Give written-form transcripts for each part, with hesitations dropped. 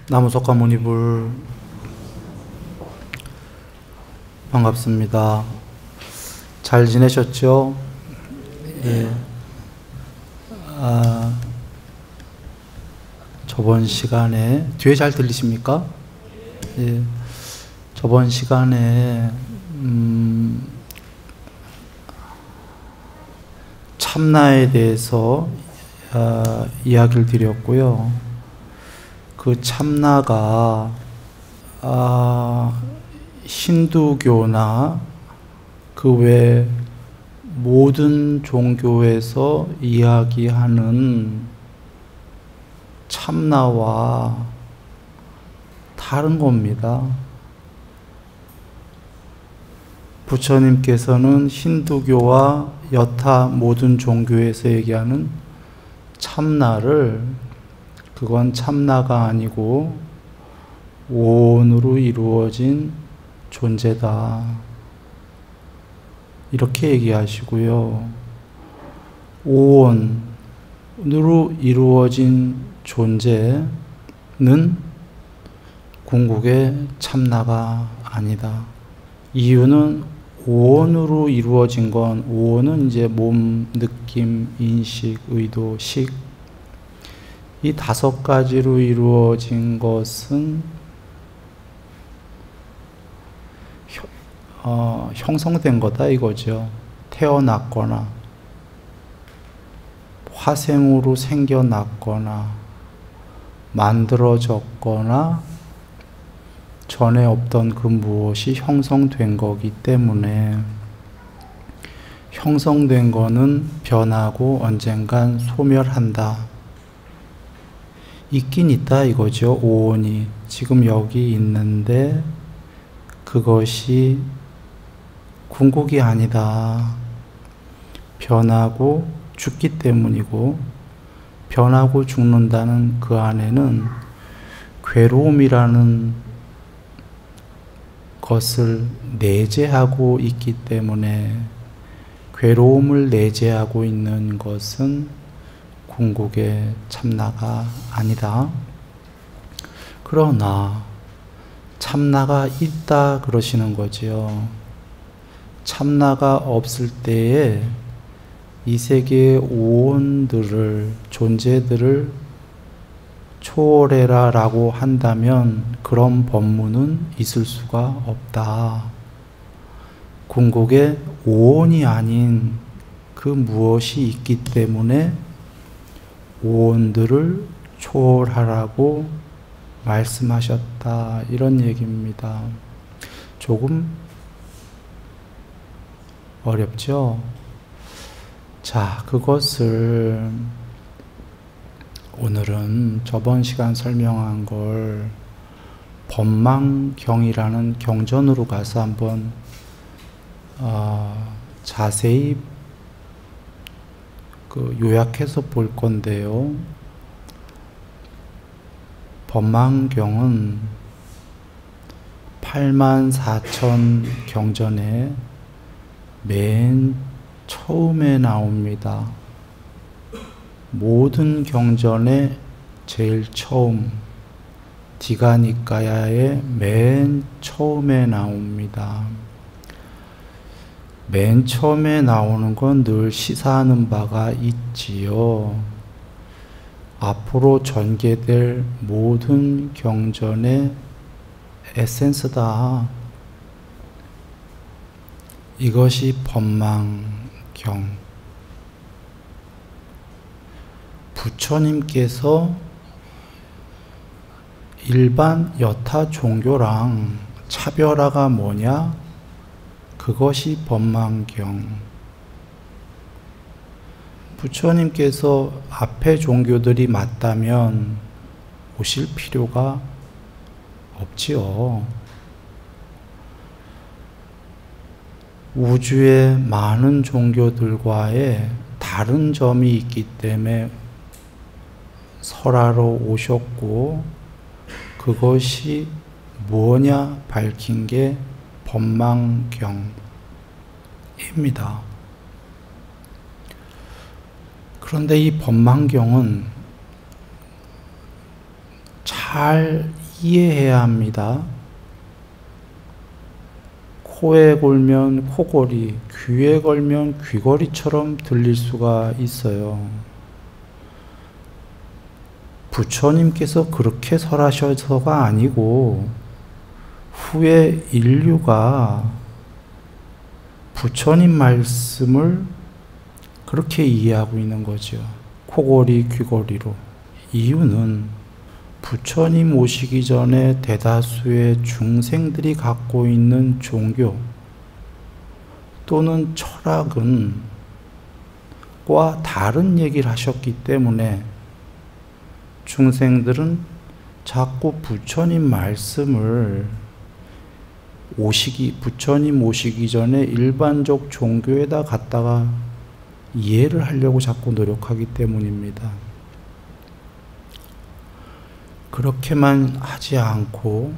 나무석가 문이불 반갑습니다. 잘 지내셨죠? 예. 저번 시간에 뒤에 잘 들리십니까? 예. 저번 시간에 참나에 대해서 이야기를 드렸고요. 그 참나가 힌두교나 그 외 모든 종교에서 이야기하는 참나와 다른 겁니다. 부처님께서는 힌두교와 여타 모든 종교에서 얘기하는 참나를 그건 참나가 아니고 오온으로 이루어진 존재다. 이렇게 얘기하시고요. 오온으로 이루어진 존재는 궁극의 참나가 아니다. 이유는 오온으로 이루어진 건, 오온은 이제 몸, 느낌, 인식, 의도, 식, 이 5가지로 이루어진 것은 형성된 거다 이거죠. 태어났거나 화생으로 생겨났거나 만들어졌거나 전에 없던 그 무엇이 형성된 거기 때문에 형성된 거는 변하고 언젠간 소멸한다. 있긴 있다 이거죠. 오온이 지금 여기 있는데 그것이 궁극이 아니다. 변하고 죽기 때문이고, 변하고 죽는다는 그 안에는 괴로움이라는 것을 내재하고 있기 때문에, 괴로움을 내재하고 있는 것은 궁극의 참나가 아니다. 그러나 참나가 있다 그러시는 거지요. 참나가 없을 때에 이 세계의 오온들을, 존재들을 초월해라 라고 한다면 그런 법문은 있을 수가 없다. 궁극의 오온이 아닌 그 무엇이 있기 때문에 오온들을 초월하라고 말씀하셨다. 이런 얘기입니다. 조금 어렵죠? 자, 그것을 오늘은 저번 시간 설명한 걸 법망경이라는 경전으로 가서 한번 자세히 요약해서 볼 건데요. 법망경은 84,000 경전에 맨 처음에 나옵니다. 모든 경전의 제일 처음, 디가니까야의 맨 처음에 나옵니다. 맨 처음에 나오는 건 늘 시사하는 바가 있지요. 앞으로 전개될 모든 경전의 에센스다. 이것이 법망경. 부처님께서 일반 여타 종교랑 차별화가 뭐냐? 그것이 법망경. 부처님께서 앞에 종교들이 맞다면 오실 필요가 없지요. 우주의 많은 종교들과의 다른 점이 있기 때문에 설하러 오셨고, 그것이 뭐냐 밝힌 게 법망경입니다. 그런데 이 법망경은 잘 이해해야 합니다. 코에 걸면 코걸이, 귀에 걸면 귀걸이처럼 들릴 수가 있어요. 부처님께서 그렇게 설하셔서가 아니고 후에 인류가 부처님 말씀을 그렇게 이해하고 있는 거죠. 코걸이, 귀걸이로. 이유는 부처님 오시기 전에 대다수의 중생들이 갖고 있는 종교 또는 철학은 과 다른 얘기를 하셨기 때문에 중생들은 자꾸 부처님 말씀을 부처님 오시기 전에 일반적 종교에다 갖다가 이해를 하려고 자꾸 노력하기 때문입니다. 그렇게만 하지 않고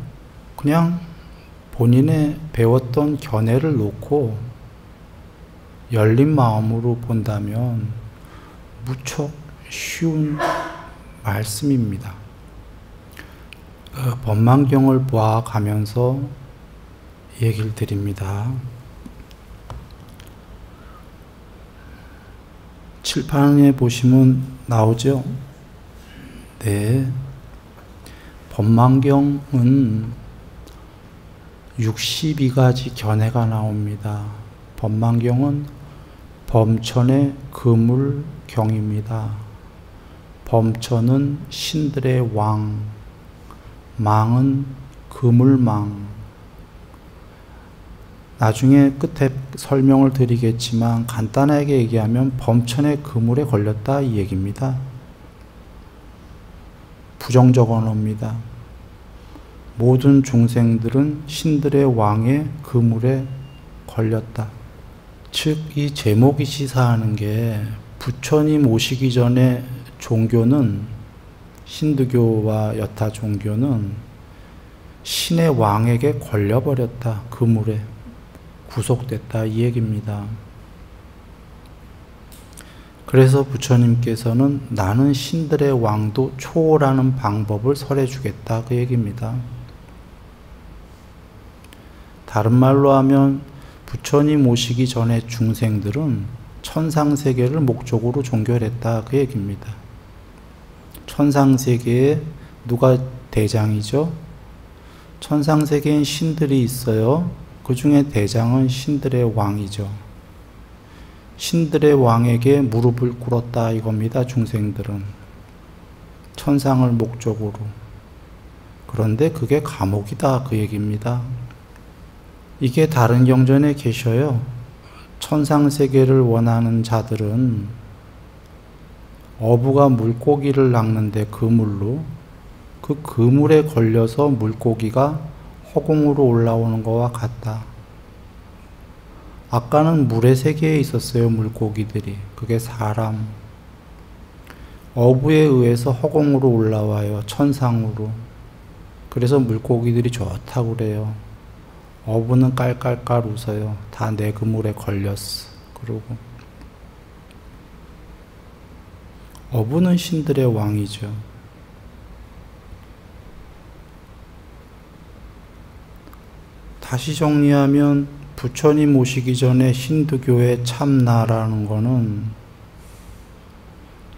그냥 본인의 배웠던 견해를 놓고 열린 마음으로 본다면 무척 쉬운 말씀입니다. 법망경을 보아가면서 얘기를 드립니다. 칠판에 보시면 나오죠? 네. 법망경은 62가지 견해가 나옵니다. 법망경은 범천의 그물경입니다. 범천은 신들의 왕, 망은 그물망. 나중에 끝에 설명을 드리겠지만 간단하게 얘기하면 범천의 그물에 걸렸다 이 얘기입니다. 부정적 언어입니다. 모든 중생들은 신들의 왕의 그물에 걸렸다. 즉 이 제목이 시사하는 게 부처님 오시기 전에 종교는 힌두교와 여타 종교는 신의 왕에게 걸려버렸다. 그물에 구속됐다 이 얘기입니다. 그래서 부처님께서는 나는 신들의 왕도 초월하는 방법을 설해주겠다 그 얘기입니다. 다른 말로 하면 부처님 오시기 전에 중생들은 천상세계를 목적으로 종교했다 그 얘기입니다. 천상세계에 누가 대장이죠? 천상세계엔 신들이 있어요. 그 중에 대장은 신들의 왕이죠. 신들의 왕에게 무릎을 꿇었다 이겁니다. 중생들은 천상을 목적으로. 그런데 그게 감옥이다 그 얘기입니다. 이게 다른 경전에 계셔요. 천상세계를 원하는 자들은 어부가 물고기를 낚는데 그물로 그 그물에 걸려서 물고기가 허공으로 올라오는 것과 같다. 아까는 물의 세계에 있었어요. 물고기들이. 그게 사람. 어부에 의해서 허공으로 올라와요. 천상으로. 그래서 물고기들이 좋다고 그래요. 어부는 깔깔깔 웃어요. 다 내 그물에 걸렸어. 그러고 어부는 신들의 왕이죠. 다시 정리하면 부처님 오시기 전에 힌두교의 참나라는 거는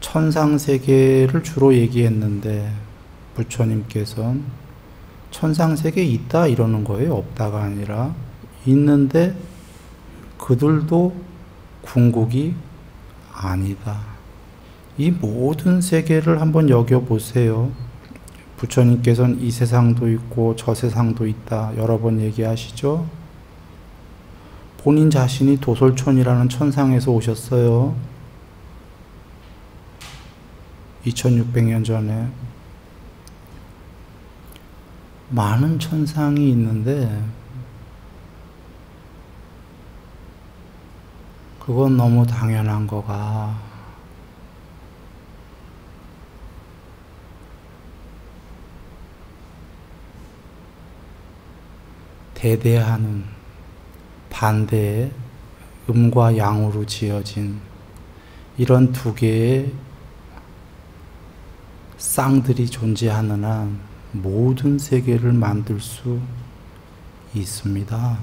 천상세계를 주로 얘기했는데 부처님께서는 천상세계에 있다 이러는 거예요. 없다가 아니라 있는데 그들도 궁극이 아니다. 이 모든 세계를 한번 여겨보세요. 부처님께서는 이 세상도 있고 저 세상도 있다 여러 번 얘기하시죠. 본인 자신이 도솔촌이라는 천상에서 오셨어요. 2600년 전에. 많은 천상이 있는데 그건 너무 당연한 거가 대대하는 반대의 음과 양으로 지어진 이런 두 개의 쌍들이 존재하는 한 모든 세계를 만들 수 있습니다.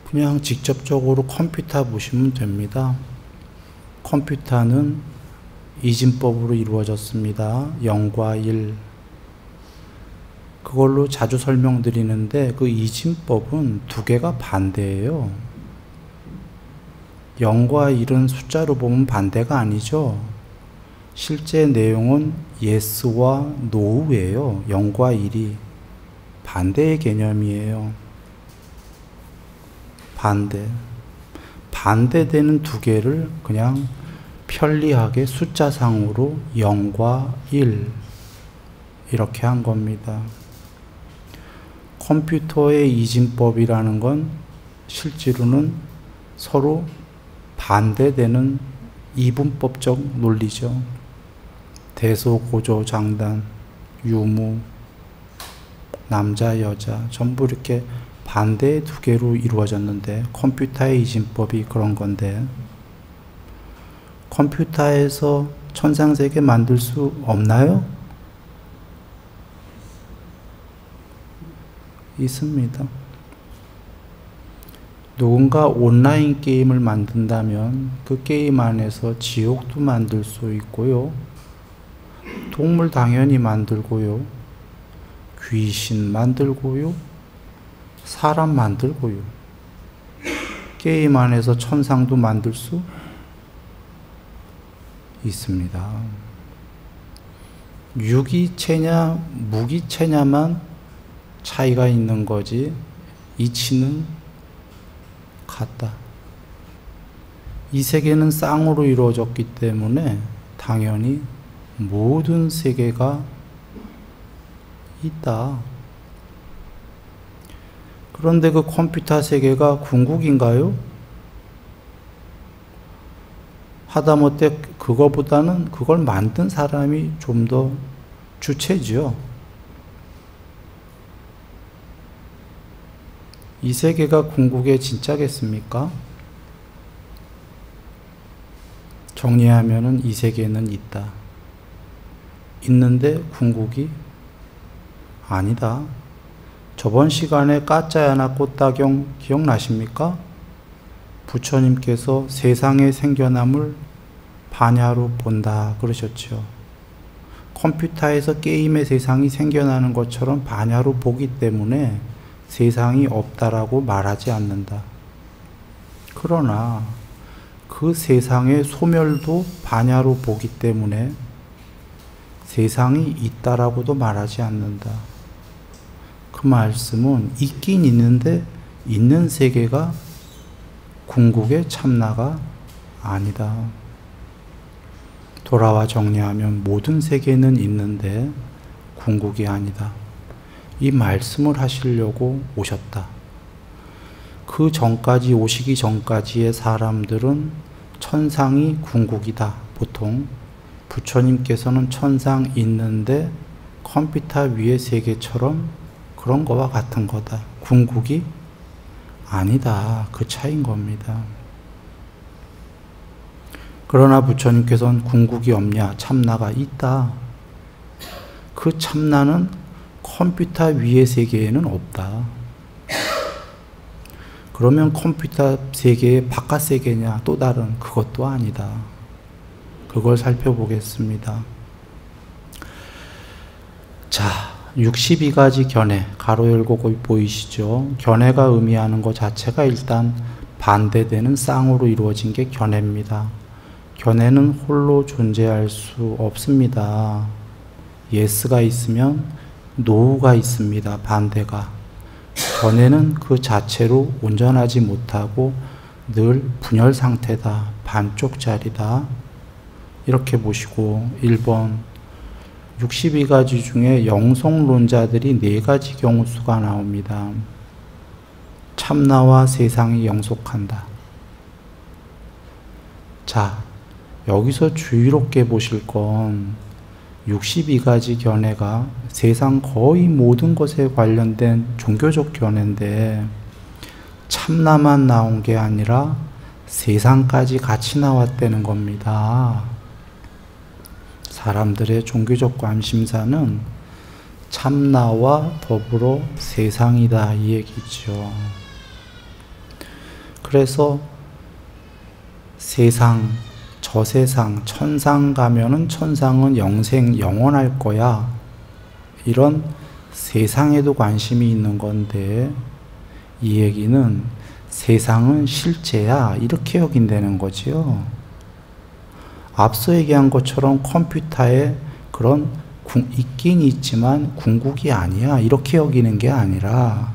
그냥 직접적으로 컴퓨터 보시면 됩니다. 컴퓨터는 이진법으로 이루어졌습니다. 0과 1. 그걸로 자주 설명드리는데 그 이진법은 두 개가 반대예요. 0과 1은 숫자로 보면 반대가 아니죠. 실제 내용은 yes와 no예요. 0과 1이 반대의 개념이에요. 반대되는 두 개를 그냥 편리하게 숫자상으로 0과 1 이렇게 한 겁니다. 컴퓨터의 이진법이라는 건 실제로는 서로 반대되는 이분법적 논리죠. 대소고조장단, 유무, 남자, 여자 전부 이렇게 반대의 두 개로 이루어졌는데 컴퓨터의 이진법이 그런 건데 컴퓨터에서 천상세계 만들 수 없나요? 있습니다. 누군가 온라인 게임을 만든다면 그 게임 안에서 지옥도 만들 수 있고요. 동물 당연히 만들고요. 귀신 만들고요. 사람 만들고요. 게임 안에서 천상도 만들 수 있습니다. 유기체냐 무기체냐만 차이가 있는 거지 이치는 같다. 이 세계는 쌍으로 이루어졌기 때문에 당연히 모든 세계가 있다. 그런데 그 컴퓨터 세계가 궁극인가요? 하다못해 그거보다는 그걸 만든 사람이 좀 더 주체죠. 이 세계가 궁극의 진짜겠습니까? 정리하면은 이 세계는 있다. 있는데 궁극이 아니다. 저번 시간에 까짜야나 꽃다경 기억나십니까? 부처님께서 세상의 생겨남을 반야로 본다 그러셨죠. 컴퓨터에서 게임의 세상이 생겨나는 것처럼 반야로 보기 때문에 세상이 없다라고 말하지 않는다. 그러나 그 세상의 소멸도 반야로 보기 때문에 세상이 있다라고도 말하지 않는다. 그 말씀은 있긴 있는데 있는 세계가 궁극의 참나가 아니다. 돌아와 정리하면 모든 세계는 있는데 궁극이 아니다. 이 말씀을 하시려고 오셨다. 그 전까지 오시기 전까지의 사람들은 천상이 궁극이다. 보통 부처님께서는 천상 있는데 컴퓨터 위의 세계처럼 그런 거와 같은 거다. 궁극이 아니다. 그 차이인 겁니다. 그러나 부처님께서는 궁극이 없냐? 참나가 있다. 그 참나는 컴퓨터 위의 세계에는 없다. 그러면 컴퓨터 세계의 바깥 세계냐? 또 다른 그것도 아니다. 그걸 살펴보겠습니다. 자, 62가지 견해, 가로 열고 보이시죠? 견해가 의미하는 것 자체가 일단 반대되는 쌍으로 이루어진 게 견해입니다. 견해는 홀로 존재할 수 없습니다. yes가 있으면 no가 있습니다. 반대가. 견해는 그 자체로 온전하지 못하고 늘 분열 상태다. 반쪽짜리다. 이렇게 보시고 1번 62가지 중에 영속론자들이 4가지 경우수가 나옵니다. 참나와 세상이 영속한다. 자, 여기서 주의롭게 보실 건 62가지 견해가 세상 거의 모든 것에 관련된 종교적 견해인데 참나만 나온 게 아니라 세상까지 같이 나왔다는 겁니다. 사람들의 종교적 관심사는 참나와 더불어 세상이다 이 얘기죠. 그래서 세상, 저 세상, 천상 가면은 천상은 영생, 영원할 거야. 이런 세상에도 관심이 있는 건데 이 얘기는 세상은 실제야 이렇게 여긴다는 거지요. 앞서 얘기한 것처럼 컴퓨터에 그런 있긴 있지만 궁극이 아니야 이렇게 여기는 게 아니라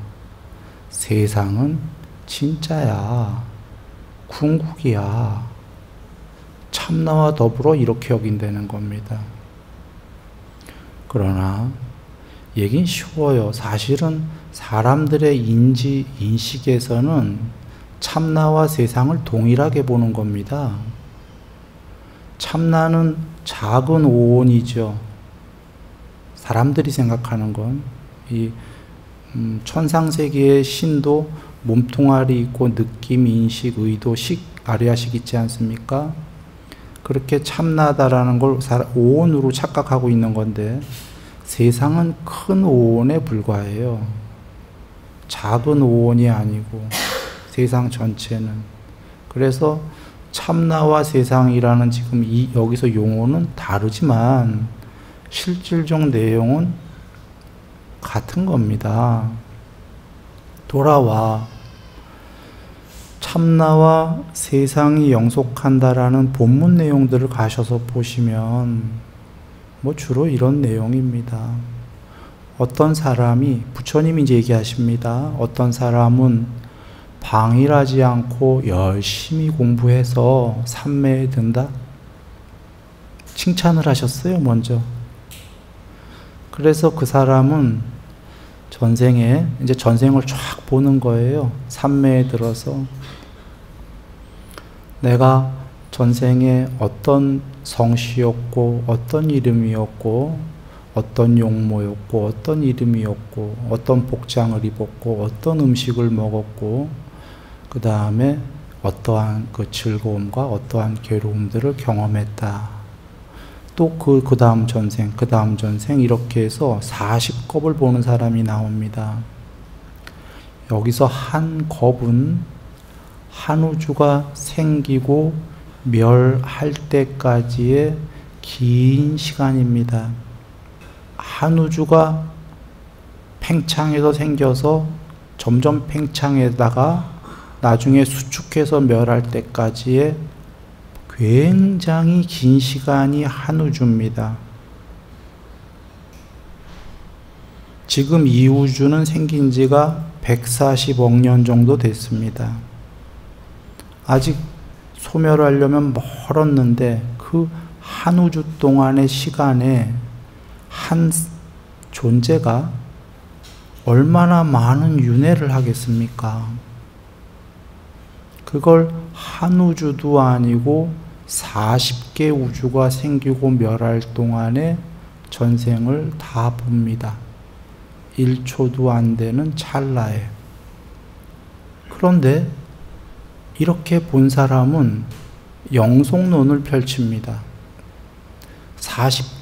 세상은 진짜야, 궁극이야, 참나와 더불어 이렇게 여긴다는 겁니다. 그러나 얘긴 쉬워요. 사실은 사람들의 인식에서는 참나와 세상을 동일하게 보는 겁니다. 참나는 작은 오온이죠. 사람들이 생각하는 건 이 천상세계의 신도 몸뚱아리 있고 느낌, 인식, 의도, 아리아식 있지 않습니까? 그렇게 참나다라는 걸 오온으로 착각하고 있는 건데 세상은 큰 오온에 불과해요. 작은 오온이 아니고 세상 전체는. 그래서 참나와 세상이라는 지금 여기서 용어는 다르지만 실질적 내용은 같은 겁니다. 돌아와 참나와 세상이 영속한다라는 본문 내용들을 가셔서 보시면 주로 이런 내용입니다. 어떤 사람이, 부처님이 이제 얘기하십니다. 어떤 사람은 방일하지 않고 열심히 공부해서 삼매에 든다? 칭찬을 하셨어요, 먼저. 그래서 그 사람은 이제 전생을 쫙 보는 거예요. 삼매에 들어서. 내가 전생에 어떤 성씨였고, 어떤 이름이었고, 어떤 용모였고, 어떤 이름이었고, 어떤 복장을 입었고, 어떤 음식을 먹었고, 그 다음에 어떠한 그 즐거움과 어떠한 괴로움들을 경험했다. 또 그 다음 전생, 그 다음 전생 이렇게 해서 40겁을 보는 사람이 나옵니다. 여기서 한 겁은 한 우주가 생기고 멸할 때까지의 긴 시간입니다. 한 우주가 팽창해서 생겨서 점점 팽창에다가 나중에 수축해서 멸할 때까지의 굉장히 긴 시간이 한 우주입니다. 지금 이 우주는 생긴 지가 140억 년 정도 됐습니다. 아직 소멸하려면 멀었는데 그 한 우주 동안의 시간에 한 존재가 얼마나 많은 윤회를 하겠습니까? 그걸 한 우주도 아니고 40개 우주가 생기고 멸할 동안에 전생을 다 봅니다. 1초도 안 되는 찰나에. 그런데 이렇게 본 사람은 영속론을 펼칩니다.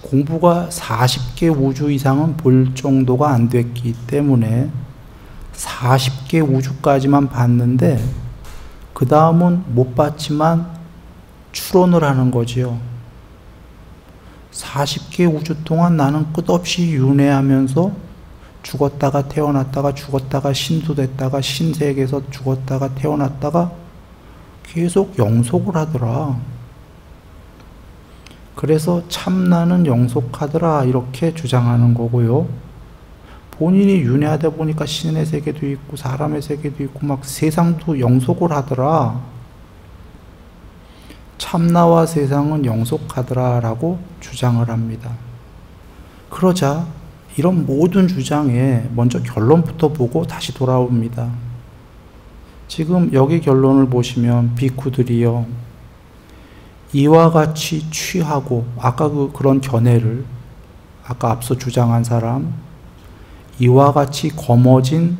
공부가 40개 우주 이상은 볼 정도가 안 됐기 때문에 40개 우주까지만 봤는데 그 다음은 못 봤지만 추론을 하는 거지요. 40개 우주 동안 나는 끝없이 윤회하면서 죽었다가 태어났다가 죽었다가 신도 됐다가 신세계에서 죽었다가 태어났다가 계속 영속을 하더라. 그래서 참나는 영속하더라 이렇게 주장하는 거고요. 본인이 윤회하다 보니까 신의 세계도 있고 사람의 세계도 있고 막 세상도 영속을 하더라. 참나와 세상은 영속하더라 라고 주장을 합니다. 그러자 이런 모든 주장에 먼저 결론부터 보고 다시 돌아옵니다. 지금 여기 결론을 보시면 비쿠들이요, 이와 같이 취하고, 아까 그런 견해를, 아까 앞서 주장한 사람, 이와 같이 거머진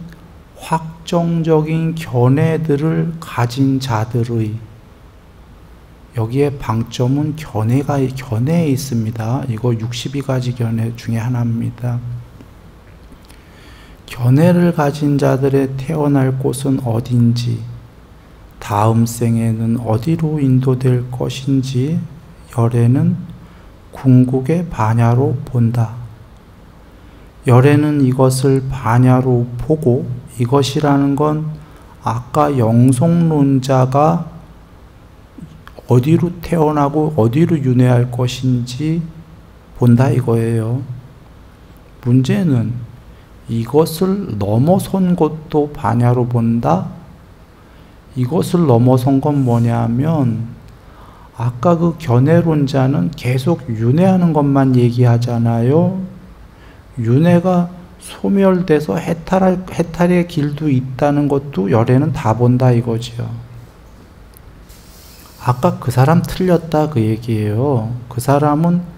확정적인 견해들을 가진 자들의, 여기에 방점은 견해에 있습니다. 이거 62가지 견해 중에 하나입니다. 견해를 가진 자들의 태어날 곳은 어딘지, 다음 생에는 어디로 인도될 것인지 열애는 궁극의 반야로 본다. 열애는 이것을 반야로 보고 이것이라는 건 아까 영속론자가 어디로 태어나고 어디로 윤회할 것인지 본다 이거예요. 문제는 이것을 넘어선 것도 반야로 본다? 이것을 넘어선 건 뭐냐면 아까 그 견해론자는 계속 윤회하는 것만 얘기하잖아요. 윤회가 소멸돼서 해탈의 길도 있다는 것도 열애는 다 본다 이거죠. 아까 그 사람 틀렸다 그 얘기예요. 그 사람은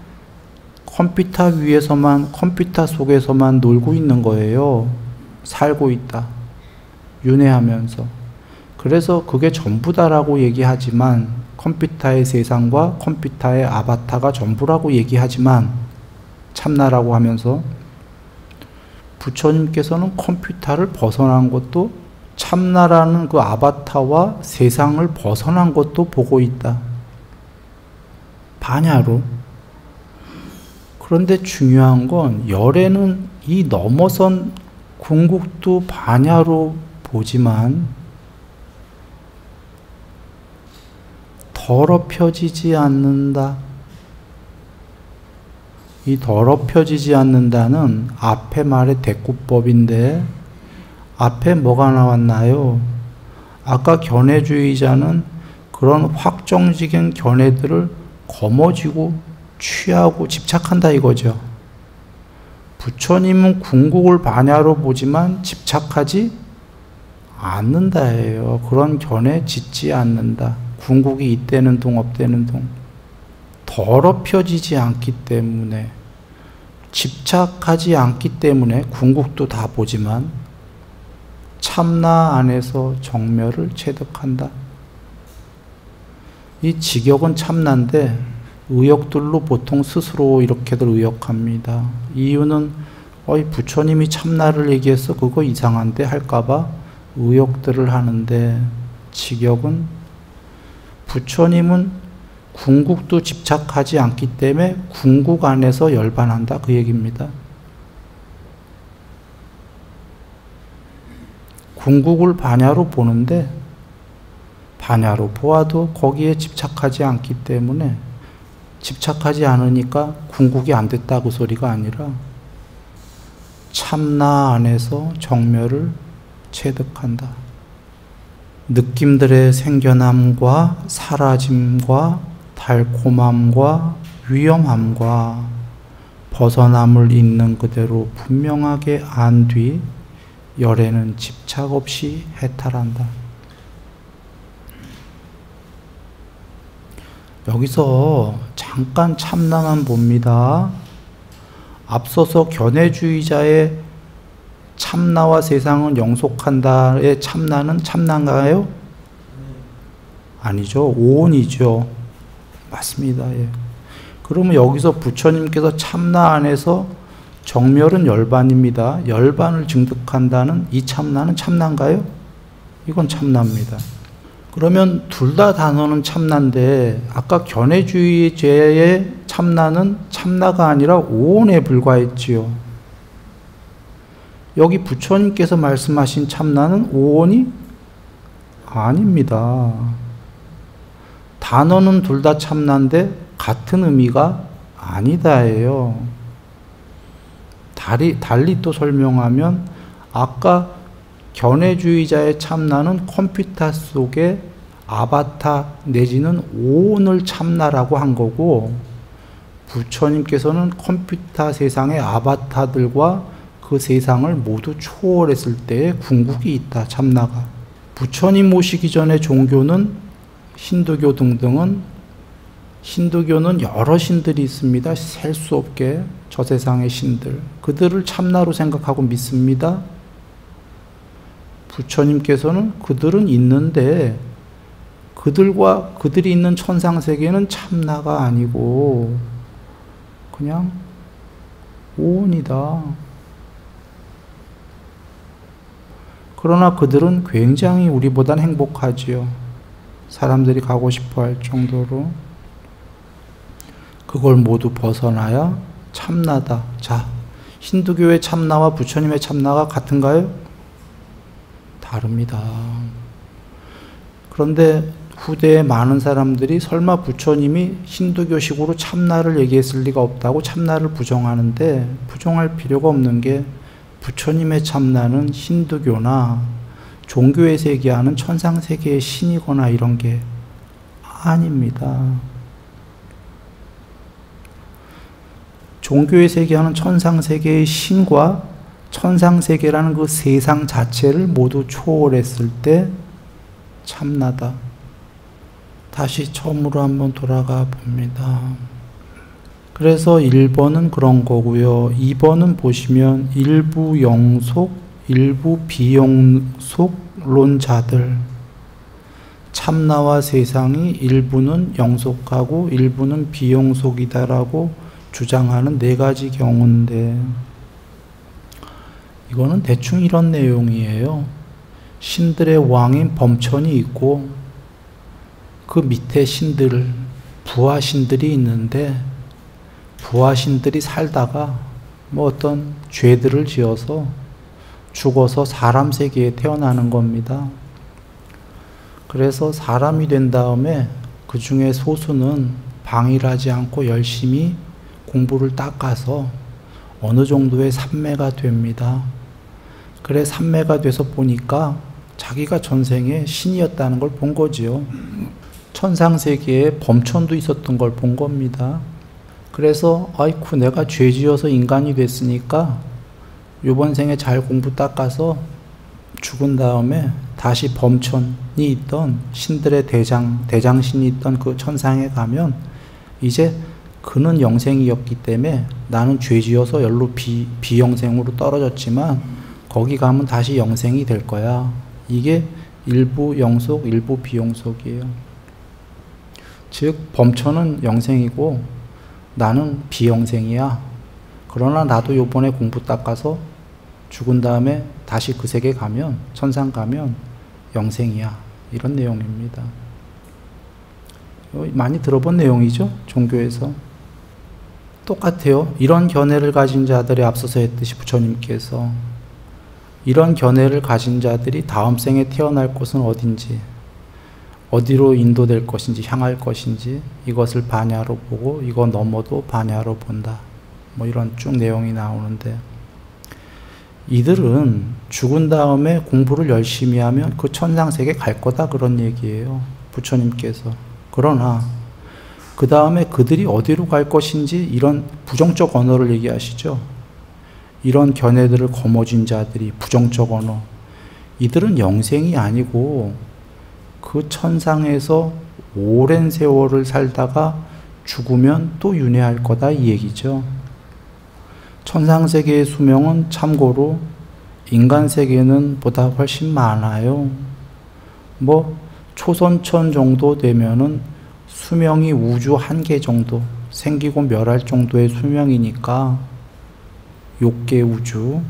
컴퓨터 위에서만, 컴퓨터 속에서만 놀고 있는 거예요. 살고 있다. 윤회하면서. 그래서 그게 전부다라고 얘기하지만 컴퓨터의 세상과 컴퓨터의 아바타가 전부라고 얘기하지만 참나라고 하면서 부처님께서는 컴퓨터를 벗어난 것도 참나라는 그 아바타와 세상을 벗어난 것도 보고 있다. 반야로. 그런데 중요한 건 열애는 이 넘어선 궁극도 반야로 보지만 더럽혀지지 않는다. 이 더럽혀지지 않는다는 앞에 말의 대꾸법인데 앞에 뭐가 나왔나요? 아까 견해주의자는 그런 확정적인 견해들을 거머쥐고 취하고 집착한다 이거죠. 부처님은 궁극을 반야로 보지만 집착하지 않는다예요. 그런 견해 짓지 않는다. 궁극이 있대는 동 없대는 동. 더럽혀지지 않기 때문에 집착하지 않기 때문에 궁극도 다 보지만 참나 안에서 정멸을 체득한다. 이 직역은 참나인데 의역들로 보통 스스로 이렇게들 의역합니다. 이유는 부처님이 참나를 얘기해서 그거 이상한데 할까봐 의역들을 하는데 직역은 부처님은 궁극도 집착하지 않기 때문에 궁극 안에서 열반한다 그 얘기입니다. 궁극을 반야로 보는데 반야로 보아도 거기에 집착하지 않기 때문에 집착하지 않으니까 궁극이 안 됐다고 소리가 아니라 참나 안에서 정멸을 체득한다. 느낌들의 생겨남과 사라짐과 달콤함과 위험함과 벗어남을 있는 그대로 분명하게 안 뒤 열애는 집착 없이 해탈한다. 여기서 잠깐 참나만 봅니다. 앞서서 견해주의자의 참나와 세상은 영속한다의 참나는 참나인가요? 아니죠. 오온이죠. 맞습니다. 예. 그러면 여기서 부처님께서 참나 안에서 정멸은 열반입니다. 열반을 증득한다는 이 참나는 참나인가요? 이건 참나입니다. 그러면 둘 다 단어는 참나인데 아까 견해주의제의 참나는 참나가 아니라 오온에 불과했지요. 여기 부처님께서 말씀하신 참나는 오온이 아닙니다. 단어는 둘 다 참나인데 같은 의미가 아니다예요. 달리 또 설명하면 아까 견해주의자의 참나는 컴퓨터 속에 아바타 내지는 오온을 참나라고 한 거고 부처님께서는 컴퓨터 세상의 아바타들과 그 세상을 모두 초월했을 때의 궁극이 있다. 참나가. 부처님 오시기 전에 종교는 힌두교 등등은 힌두교는 여러 신들이 있습니다. 셀 수 없게 저 세상의 신들. 그들을 참나로 생각하고 믿습니다. 부처님께서는 그들은 있는데 그들이 있는 천상세계는 참나가 아니고 그냥 오온이다. 그러나 그들은 굉장히 우리보단 행복하지요. 사람들이 가고 싶어 할 정도로. 그걸 모두 벗어나야 참나다. 자, 힌두교의 참나와 부처님의 참나가 같은가요? 다릅니다. 그런데 후대에 많은 사람들이 설마 부처님이 힌두교식으로 참나를 얘기했을 리가 없다고 참나를 부정하는데, 부정할 필요가 없는 게 부처님의 참나는 힌두교나 종교에서 얘기하는 천상세계의 신이거나 이런 게 아닙니다. 종교에서 얘기하는 천상세계의 신과 천상세계라는 그 세상 자체를 모두 초월했을 때 참나다. 다시 처음으로 한번 돌아가 봅니다. 그래서 1번은 그런 거고요. 2번은 보시면 일부 영속, 일부 비영속론자들. 참나와 세상이 일부는 영속하고 일부는 비영속이다라고 주장하는 4가지 경우인데, 이거는 대충 이런 내용이에요. 신들의 왕인 범천이 있고 그 밑에 신들, 부하신들이 있는데, 부하신들이 살다가 뭐 어떤 죄들을 지어서 죽어서 사람 세계에 태어나는 겁니다. 그래서 사람이 된 다음에 그 중에 소수는 방일하지 않고 열심히 공부를 닦아서 어느 정도의 삼매가 됩니다. 그래, 삼매가 돼서 보니까 자기가 전생에 신이었다는 걸 본 거지요. 천상세계에 범천도 있었던 걸 본 겁니다. 그래서 아이쿠, 내가 죄 지어서 인간이 됐으니까 이번 생에 잘 공부 닦아서 죽은 다음에 다시 범천이 있던 신들의 대장신이 있던 그 천상에 가면 이제 그는 영생이었기 때문에 나는 죄 지어서 열로 비영생으로 떨어졌지만 거기 가면 다시 영생이 될 거야. 이게 일부 영속, 일부 비영속이에요. 즉 범천은 영생이고 나는 비영생이야. 그러나 나도 요번에 공부 닦아서 죽은 다음에 다시 그 세계 가면, 천상 가면 영생이야. 이런 내용입니다. 많이 들어본 내용이죠, 종교에서. 똑같아요. 이런 견해를 가진 자들이 앞서서 했듯이 부처님께서 이런 견해를 가진 자들이 다음 생에 태어날 곳은 어딘지, 어디로 인도될 것인지, 향할 것인지 이것을 반야로 보고 이거 넘어도 반야로 본다. 뭐 이런 쭉 내용이 나오는데, 이들은 죽은 다음에 공부를 열심히 하면 그 천상세계 갈 거다, 그런 얘기예요, 부처님께서. 그러나 그 다음에 그들이 어디로 갈 것인지 이런 부정적 언어를 얘기하시죠. 이런 견해들을 거머쥔 자들이 부정적 언어, 이들은 영생이 아니고 그 천상에서 오랜 세월을 살다가 죽으면 또 윤회할 거다, 이 얘기죠. 천상세계의 수명은 참고로 인간세계는 보다 훨씬 많아요. 뭐 초선천 정도 되면은 수명이 우주 1개 정도, 생기고 멸할 정도의 수명이니까 6개 우주.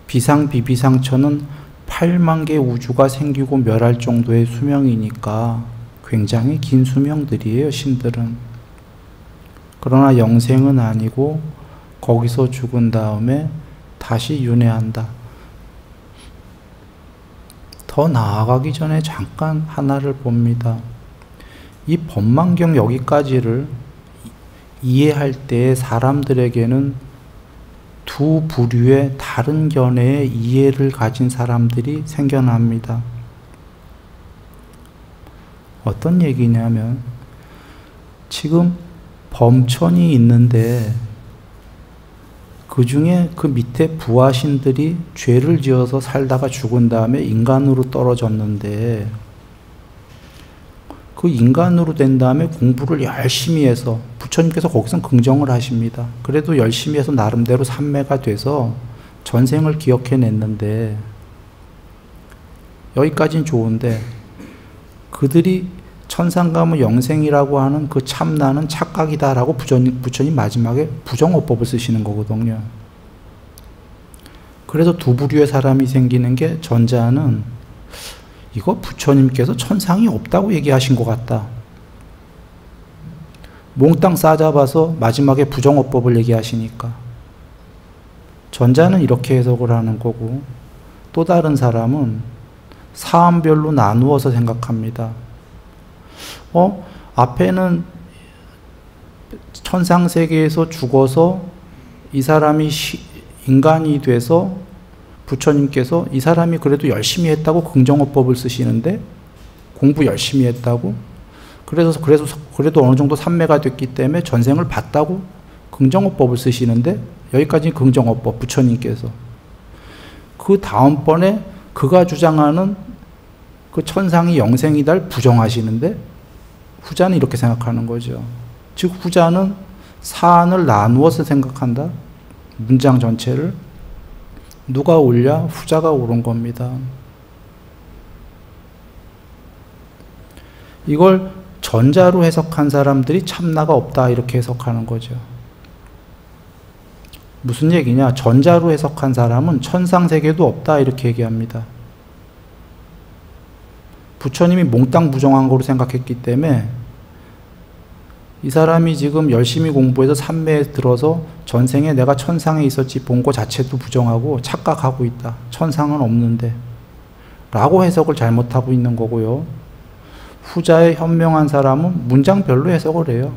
비상비비상천은 8만 개 우주가 생기고 멸할 정도의 수명이니까 굉장히 긴 수명들이에요, 신들은. 그러나 영생은 아니고 거기서 죽은 다음에 다시 윤회한다. 더 나아가기 전에 잠깐 하나를 봅니다. 이 법망경 여기까지를 이해할 때 사람들에게는 두 부류의 다른 견해의 이해를 가진 사람들이 생겨납니다. 어떤 얘기냐면, 지금 범천이 있는데 그 중에 그 밑에 부하신들이 죄를 지어서 살다가 죽은 다음에 인간으로 떨어졌는데, 그 인간으로 된 다음에 공부를 열심히 해서, 부처님께서 거기서 긍정을 하십니다. 그래도 열심히 해서 나름대로 삼매가 돼서 전생을 기억해냈는데, 여기까지는 좋은데 그들이 천상 가면 영생이라고 하는 그 참나는 착각이다라고 부처님 마지막에 부정어법을 쓰시는 거거든요. 그래서 두 부류의 사람이 생기는 게, 전자는 이거 부처님께서 천상이 없다고 얘기하신 것 같다. 몽땅 싸잡아서 마지막에 부정어법을 얘기하시니까. 전자는 이렇게 해석을 하는 거고, 또 다른 사람은 사안별로 나누어서 생각합니다. 앞에는 천상세계에서 죽어서 이 사람이 인간이 돼서 부처님께서 이 사람이 그래도 열심히 했다고 긍정어법을 쓰시는데, 공부 열심히 했다고, 그래도 어느 정도 삼매가 됐기 때문에 전생을 봤다고 긍정어법을 쓰시는데, 여기까지 긍정어법, 부처님께서. 그 다음번에 그가 주장하는 그 천상이 영생이다를 부정하시는데, 후자는 이렇게 생각하는 거죠. 즉 후자는 사안을 나누어서 생각한다. 문장 전체를. 누가 옳냐? 후자가 옳은 겁니다. 이걸 전자로 해석한 사람들이 참나가 없다 이렇게 해석하는 거죠. 무슨 얘기냐? 전자로 해석한 사람은 천상세계도 없다 이렇게 얘기합니다. 부처님이 몽땅 부정한 거로 생각했기 때문에 이 사람이 지금 열심히 공부해서 삼매에 들어서 전생에 내가 천상에 있었지 본 거 자체도 부정하고 착각하고 있다. 천상은 없는데 라고 해석을 잘못하고 있는 거고요. 후자의 현명한 사람은 문장별로 해석을 해요.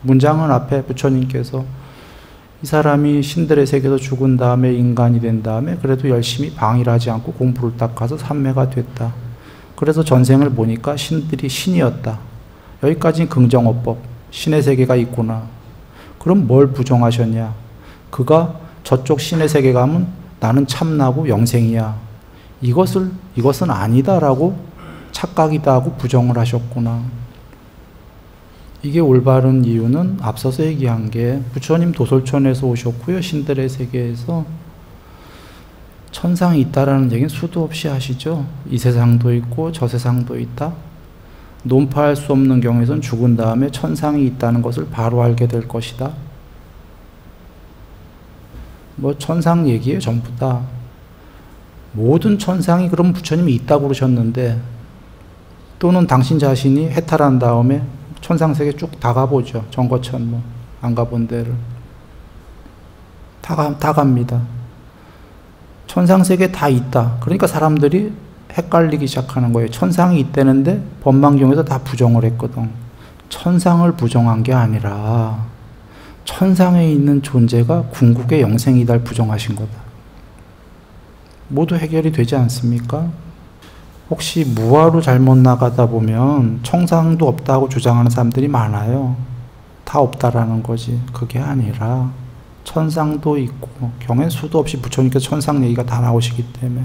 문장은 앞에 부처님께서 이 사람이 신들의 세계에서 죽은 다음에 인간이 된 다음에 그래도 열심히 방일하지 않고 공부를 닦아서 삼매가 됐다. 그래서 전생을 보니까 신들이 신이었다. 여기까지는 긍정어법. 신의 세계가 있구나. 그럼 뭘 부정하셨냐? 그가 저쪽 신의 세계 가면 나는 참나고 영생이야. 이것은 아니다라고 착각이다 하고 부정을 하셨구나. 이게 올바른 이유는 앞서서 얘기한 게 부처님 도솔천에서 오셨고요. 신들의 세계에서 천상이 있다라는 얘기는 수도 없이 하시죠. 이 세상도 있고 저 세상도 있다. 논파할 수 없는 경우에선 죽은 다음에 천상이 있다는 것을 바로 알게 될 것이다. 뭐 천상 얘기예요, 전부 다. 모든 천상이 그럼 부처님이 있다고 그러셨는데, 또는 당신 자신이 해탈한 다음에 천상세계 쭉 다 가보죠. 정거천 뭐 안 가본 데를 다 갑니다. 천상세계 다 있다. 그러니까 사람들이 헷갈리기 시작하는 거예요. 천상이 있다는데 법망경에서 다 부정을 했거든. 천상을 부정한 게 아니라 천상에 있는 존재가 궁극의 영생이다를 부정하신 거다. 모두 해결이 되지 않습니까? 혹시 무아로 잘못 나가다 보면 천상도 없다고 주장하는 사람들이 많아요. 다 없다라는 거지. 그게 아니라 천상도 있고, 경엔 수도 없이 부처님께서 천상 얘기가 다 나오시기 때문에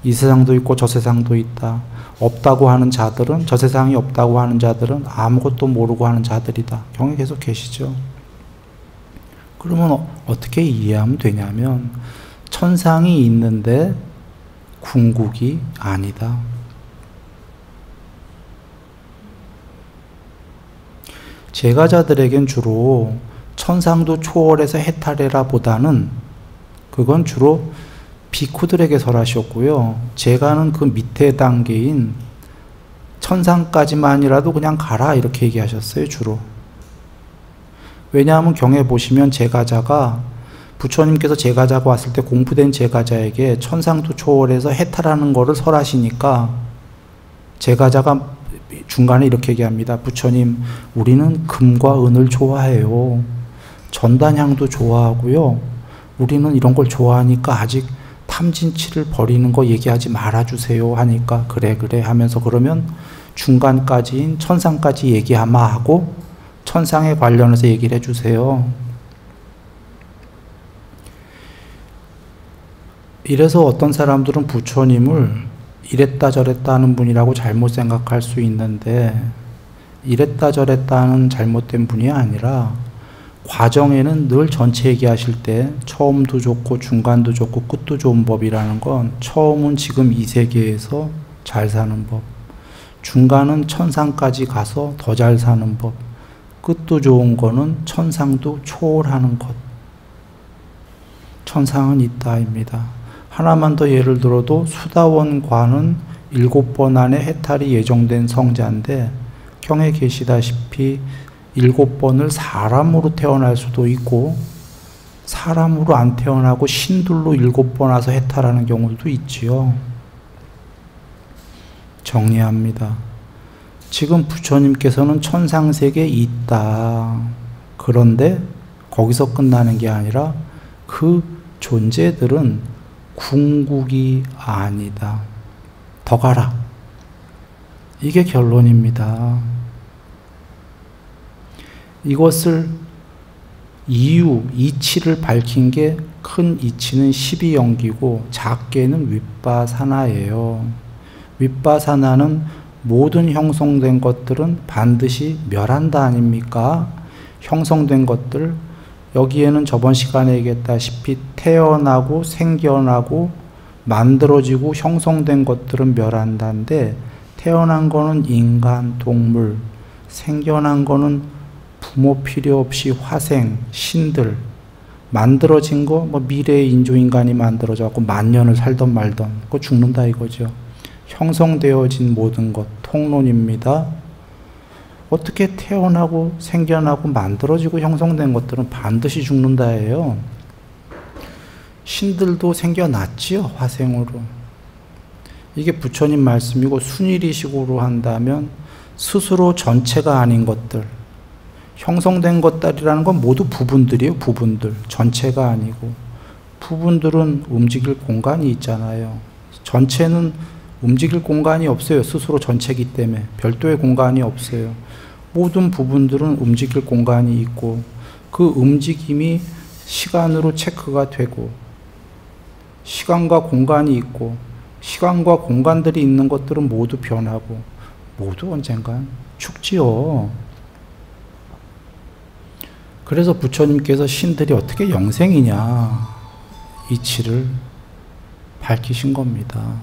이 세상도 있고 저 세상도 있다. 없다고 하는 자들은, 저 세상이 없다고 하는 자들은 아무것도 모르고 하는 자들이다. 경에 계속 계시죠. 그러면 어떻게 이해하면 되냐면, 천상이 있는데 궁극이 아니다. 제가자들에겐 주로 천상도 초월해서 해탈해라 보다는 그건 주로 비쿠들에게 설하셨고요. 제가는 그 밑에 단계인 천상까지만이라도 그냥 가라 이렇게 얘기하셨어요, 주로. 왜냐하면 경에 보시면 제가자가, 부처님께서 제가자가 왔을 때 공부된 제가자에게 천상도 초월해서 해탈하는 거를 설하시니까 제가자가 중간에 이렇게 얘기합니다. 부처님, 우리는 금과 은을 좋아해요. 전단향도 좋아하고요. 우리는 이런 걸 좋아하니까 아직 탐진치를 버리는 거 얘기하지 말아주세요 하니까 그래 하면서, 그러면 중간까지인 천상까지 얘기하마 하고 천상에 관련해서 얘기를 해주세요. 이래서 어떤 사람들은 부처님을 이랬다 저랬다 하는 분이라고 잘못 생각할 수 있는데, 이랬다 저랬다 하는 잘못된 분이 아니라 과정에는 늘 전체 얘기하실 때 처음도 좋고 중간도 좋고 끝도 좋은 법이라는 건, 처음은 지금 이 세계에서 잘 사는 법, 중간은 천상까지 가서 더 잘 사는 법, 끝도 좋은 거는 천상도 초월하는 것. 천상은 있다입니다. 하나만 더 예를 들어도 수다원관은 7번 안에 해탈이 예정된 성자인데 경에 계시다시피 7번을 사람으로 태어날 수도 있고 사람으로 안 태어나고 신들로 7번 와서 해탈하는 경우도 있지요. 정리합니다. 지금 부처님께서는 천상세계에 있다. 그런데 거기서 끝나는 게 아니라 그 존재들은 궁극이 아니다. 더 가라. 이게 결론입니다. 이것을 이치를 밝힌 게 큰 이치는 12연기고 작게는 윗바사나예요. 윗바사나는 모든 형성된 것들은 반드시 멸한다 아닙니까? 형성된 것들, 여기에는 저번 시간에 얘기했다시피 태어나고 생겨나고 만들어지고 형성된 것들은 멸한다인데 태어난 거는 인간, 동물, 생겨난 거는 부모 필요 없이 화생, 신들, 만들어진 거, 뭐 미래의 인조인간이 만들어져갖고 만년을 살던 말던, 그거 죽는다 이거죠. 형성되어진 모든 것, 통론입니다. 어떻게 태어나고 생겨나고 만들어지고 형성된 것들은 반드시 죽는다예요. 신들도 생겨났지요, 화생으로. 이게 부처님 말씀이고 순일이식으로 한다면 스스로 전체가 아닌 것들, 형성된 것들이라는 건 모두 부분들이에요. 부분들. 전체가 아니고 부분들은 움직일 공간이 있잖아요. 전체는 움직일 공간이 없어요. 스스로 전체이기 때문에 별도의 공간이 없어요. 모든 부분들은 움직일 공간이 있고 그 움직임이 시간으로 체크가 되고 시간과 공간이 있고 시간과 공간들이 있는 것들은 모두 변하고 모두 언젠간 죽지요. 그래서 부처님께서 신들이 어떻게 영생이냐 이치를 밝히신 겁니다.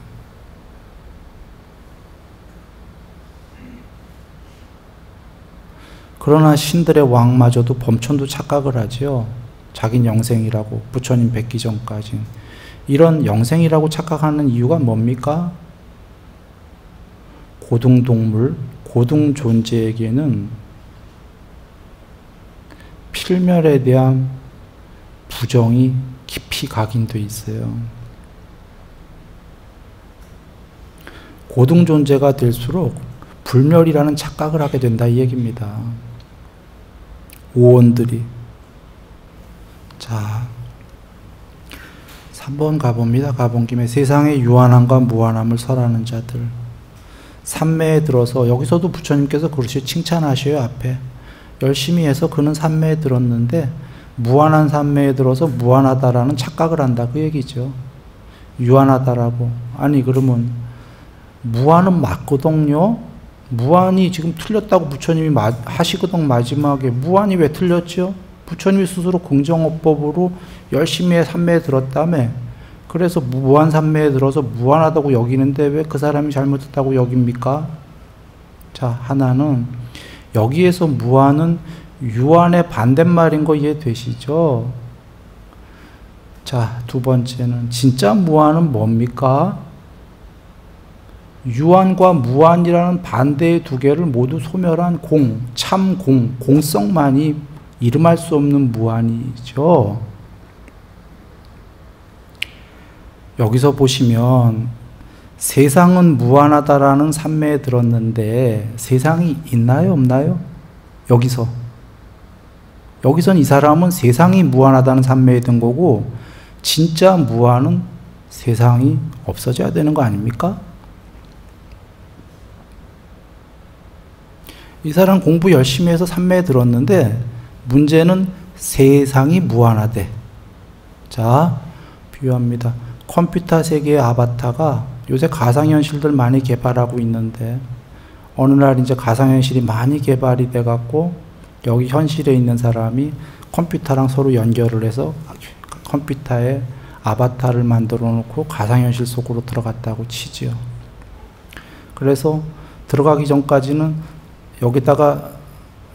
그러나 신들의 왕마저도 범천도 착각을 하죠. 자긴 영생이라고 부처님 뵙기 전까지. 이런 영생이라고 착각하는 이유가 뭡니까? 고등동물, 고등존재에게는 필멸에 대한 부정이 깊이 각인되어 있어요. 고등존재가 될수록 불멸이라는 착각을 하게 된다 이 얘기입니다. 오원들이. 자, 3번 가봅니다. 가본 김에 세상의 유한함과 무한함을 설하는 자들. 삼매에 들어서 여기서도 부처님께서 그렇게 칭찬하셔요. 앞에 열심히 해서 그는 삼매에 들었는데 무한한 삼매에 들어서 무한하다라는 착각을 한다 그 얘기죠. 유한하다라고. 아니 그러면 무한은 맞거든요. 무한이 지금 틀렸다고 부처님이 하시거든. 마지막에 무한이 왜 틀렸죠? 부처님이 스스로 긍정어법으로 열심히 해 삼매에 들었다며. 그래서 무한 삼매에 들어서 무한하다고 여기는데 왜 그 사람이 잘못했다고 여깁니까? 자, 하나는 여기에서 무한은 유한의 반대말인 거 이해되시죠? 자, 두 번째는 진짜 무한은 뭡니까? 유한과 무한이라는 반대의 두 개를 모두 소멸한 공, 참공, 공성만이 이름할 수 없는 무한이죠. 여기서 보시면 세상은 무한하다라는 삼매에 들었는데 세상이 있나요? 없나요? 여기선 이 사람은 세상이 무한하다는 삼매에 든 거고 진짜 무한은 세상이 없어져야 되는 거 아닙니까? 이 사람 공부 열심히 해서 삼매에 들었는데 문제는 세상이 무한하대. 자, 비유합니다. 컴퓨터 세계의 아바타가 요새 가상현실들 많이 개발하고 있는데 어느 날 이제 가상현실이 많이 개발이 돼갖고 여기 현실에 있는 사람이 컴퓨터랑 서로 연결을 해서 컴퓨터에 아바타를 만들어 놓고 가상현실 속으로 들어갔다고 치지요. 그래서 들어가기 전까지는 여기다가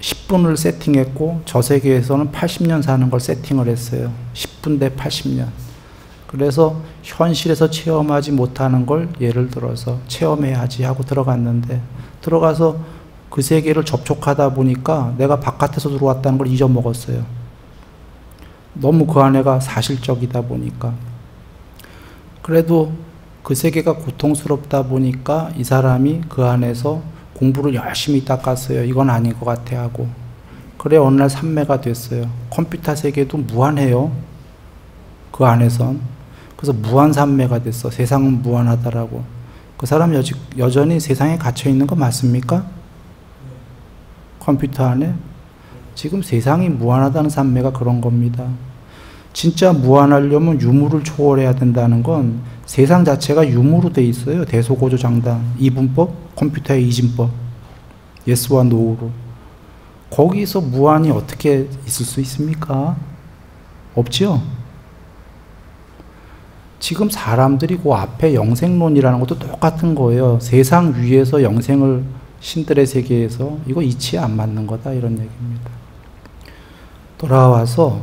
10분을 세팅했고 저 세계에서는 80년 사는 걸 세팅을 했어요. 10분 대 80년. 그래서 현실에서 체험하지 못하는 걸 예를 들어서 체험해야지 하고 들어갔는데, 들어가서 그 세계를 접촉하다 보니까 내가 바깥에서 들어왔다는 걸 잊어먹었어요. 너무 그 안에가 사실적이다 보니까. 그래도 그 세계가 고통스럽다 보니까 이 사람이 그 안에서 공부를 열심히 닦았어요. 이건 아닌 것 같아 하고. 그래 어느 날 삼매가 됐어요. 컴퓨터 세계도 무한해요. 그 안에선. 그래서 무한삼매가 됐어. 세상은 무한하다라고. 그 사람 여전히 세상에 갇혀 있는 거 맞습니까? 컴퓨터 안에? 지금 세상이 무한하다는 삼매가 그런 겁니다. 진짜 무한하려면 유무를 초월해야 된다는 건 세상 자체가 유무로 돼 있어요. 대소고조장단, 이분법, 컴퓨터의 이진법, 예스와 노우로. 거기서 무한이 어떻게 있을 수 있습니까? 없지요? 지금 사람들이 그 앞에 영생론이라는 것도 똑같은 거예요. 세상 위에서 영생을 신들의 세계에서 이거 이치에 안 맞는 거다 이런 얘기입니다. 돌아와서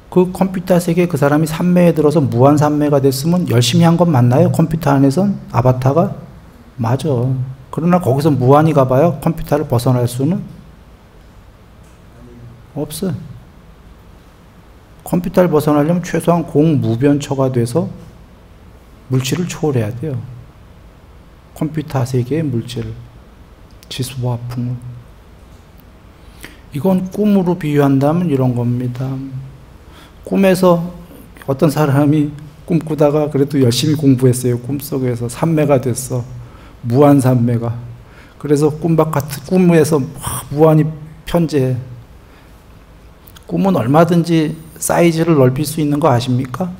그 컴퓨터 세계에 그 사람이 삼매에 들어서 무한 삼매가 됐으면 열심히 한 건 맞나요? 컴퓨터 안에선 아바타가? 맞아. 그러나 거기서 무한히 가봐요? 컴퓨터를 벗어날 수는 없어. 컴퓨터를 벗어나려면 최소한 공무변처가 돼서 물질을 초월해야 돼요. 컴퓨터 세계의 물질을. 지수와 풍을. 이건 꿈으로 비유한다면 이런 겁니다. 꿈에서 어떤 사람이 꿈꾸다가 그래도 열심히 공부했어요. 꿈속에서 삼매가 됐어. 무한 삼매가. 그래서 꿈에서 무한히 편재해. 꿈은 얼마든지 사이즈를 넓힐 수 있는 거 아십니까?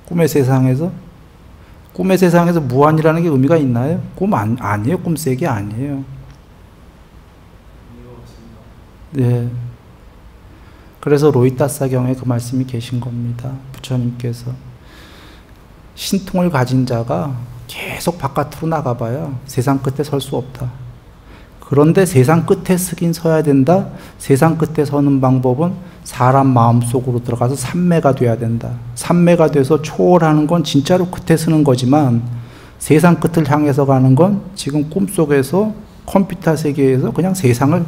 꿈의 세상에서? 꿈의 세상에서 무한이라는 게 의미가 있나요? 아니에요. 꿈세계 아니에요. 네. 그래서 로이타사경에 그 말씀이 계신 겁니다. 부처님께서. 신통을 가진 자가 계속 바깥으로 나가봐야 세상 끝에 설 수 없다. 그런데 세상 끝에 서긴 서야 된다. 세상 끝에 서는 방법은 사람 마음속으로 들어가서 삼매가 돼야 된다. 삼매가 돼서 초월하는 건 진짜로 끝에 서는 거지만 세상 끝을 향해서 가는 건 지금 꿈속에서 컴퓨터 세계에서 그냥 세상을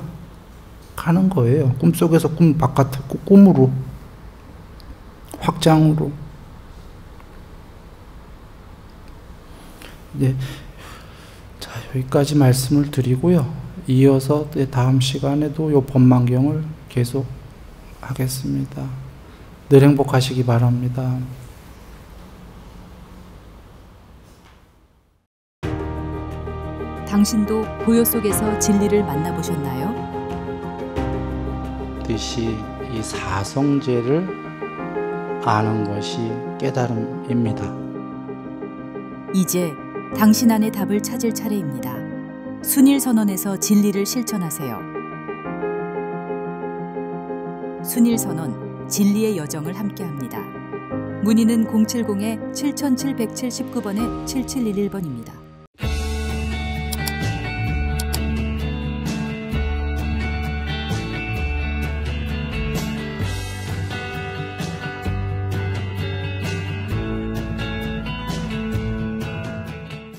가는 거예요. 꿈속에서 꿈 바깥에 꿈으로 확장으로. 네. 자, 여기까지 말씀을 드리고요. 이어서 다음 시간에도 요 법망경을 계속 하겠습니다. 늘 행복하시기 바랍니다. 당신도 고요 속에서 진리를 만나보셨나요? 뜻이 이 사성제를 아는 것이 깨달음입니다. 이제 당신 안의 답을 찾을 차례입니다. 순일선언에서 진리를 실천하세요. 순일선언, 진리의 여정을 함께합니다. 문의는 070-7779번에 7711번입니다.